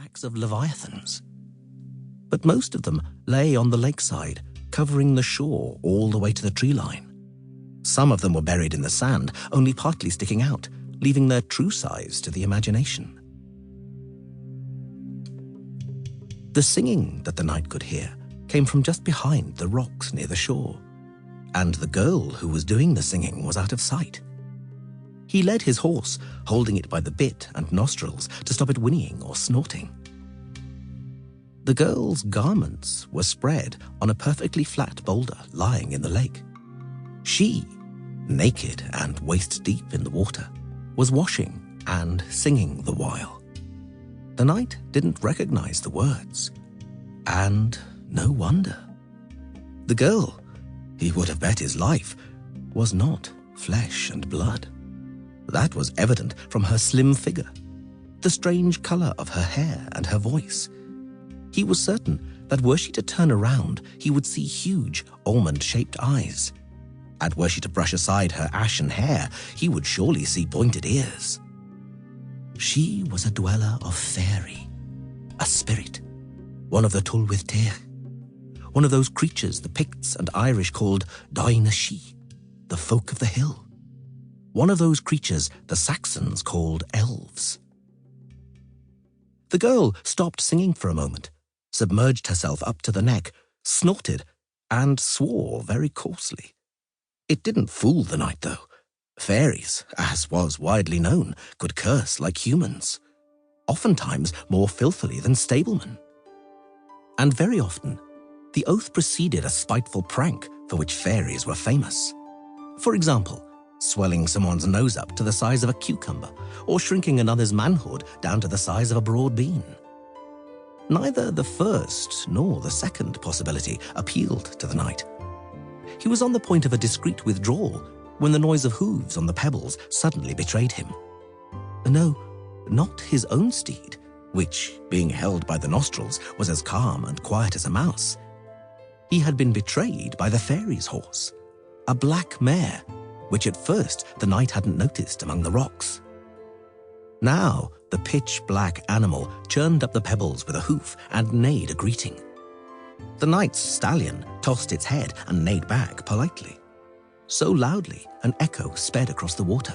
tracks of leviathans. But most of them lay on the lakeside, covering the shore all the way to the tree line. Some of them were buried in the sand, only partly sticking out, leaving their true size to the imagination. The singing that the knight could hear came from just behind the rocks near the shore, and the girl who was doing the singing was out of sight. He led his horse, holding it by the bit and nostrils to stop it whinnying or snorting. The girl's garments were spread on a perfectly flat boulder lying in the lake. She, naked and waist-deep in the water, was washing and singing the while. The knight didn't recognize the words, and no wonder. The girl, he would have bet his life, was not flesh and blood. That was evident from her slim figure, the strange color of her hair and her voice. He was certain that were she to turn around, he would see huge, almond-shaped eyes. And were she to brush aside her ashen hair, he would surely see pointed ears. She was a dweller of fairy, a spirit, one of the Tulwith Teir, one of those creatures the Picts and Irish called Daoine Shi, the folk of the hill. One of those creatures the Saxons called elves. The girl stopped singing for a moment, submerged herself up to the neck, snorted, and swore very coarsely. It didn't fool the knight, though. Fairies, as was widely known, could curse like humans, oftentimes more filthily than stablemen. And very often, the oath preceded a spiteful prank for which fairies were famous. For example, swelling someone's nose up to the size of a cucumber, or shrinking another's manhood down to the size of a broad bean. Neither the first nor the second possibility appealed to the knight. He was on the point of a discreet withdrawal when the noise of hooves on the pebbles suddenly betrayed him. No, not his own steed, which, being held by the nostrils, was as calm and quiet as a mouse. He had been betrayed by the fairy's horse, a black mare, which at first the knight hadn't noticed among the rocks. Now the pitch-black animal churned up the pebbles with a hoof and neighed a greeting. The knight's stallion tossed its head and neighed back politely. So loudly, an echo sped across the water.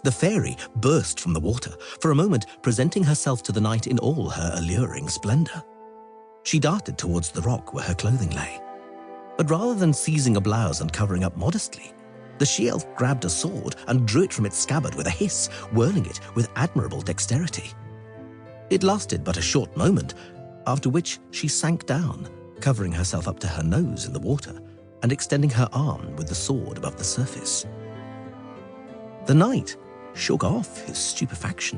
The fairy burst from the water, for a moment presenting herself to the knight in all her alluring splendor. She darted towards the rock where her clothing lay. But rather than seizing a blouse and covering up modestly, the she-elf grabbed a sword and drew it from its scabbard with a hiss, whirling it with admirable dexterity. It lasted but a short moment, after which she sank down, covering herself up to her nose in the water and extending her arm with the sword above the surface. The knight shook off his stupefaction,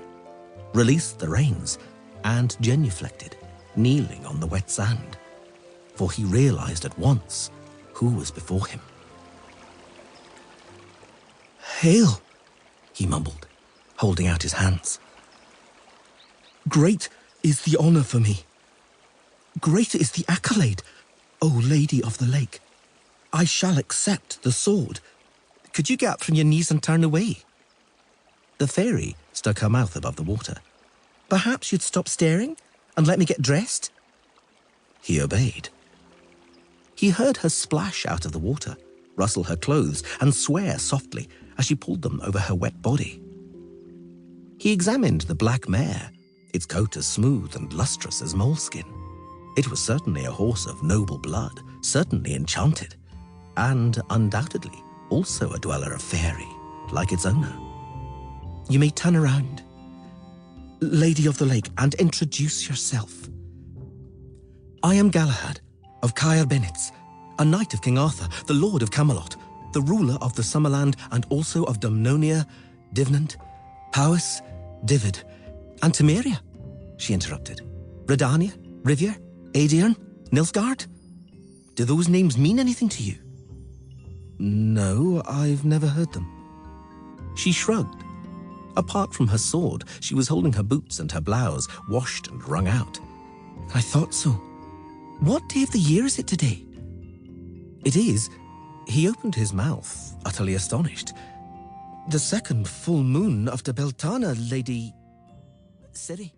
released the reins, and genuflected, kneeling on the wet sand, for he realized at once who was before him. "Hail," he mumbled, holding out his hands. "Great is the honor for me. Great is the accolade, O Lady of the Lake. I shall accept the sword. Could you get up from your knees and turn away?" The fairy stuck her mouth above the water. "Perhaps you'd stop staring and let me get dressed?" He obeyed. He heard her splash out of the water, rustle her clothes, and swear softly as she pulled them over her wet body. He examined the black mare, its coat as smooth and lustrous as moleskin. It was certainly a horse of noble blood, certainly enchanted, and undoubtedly also a dweller of fairy, like its owner. "You may turn around, Lady of the Lake, and introduce yourself. I am Galahad of Caer Benitz, a knight of King Arthur, the Lord of Camelot, the ruler of the Summerland and also of Dumnonia, Divenant, Powys, Divid, and Temeria," she interrupted. "Redania, Rivia, Aedirn, Nilfgaard? Do those names mean anything to you?" "No, I've never heard them." She shrugged. Apart from her sword, she was holding her boots and her blouse, washed and wrung out. "I thought so. What day of the year is it today?" "It is," he opened his mouth, utterly astonished, "the second full moon of the Beltana, Lady Ciri."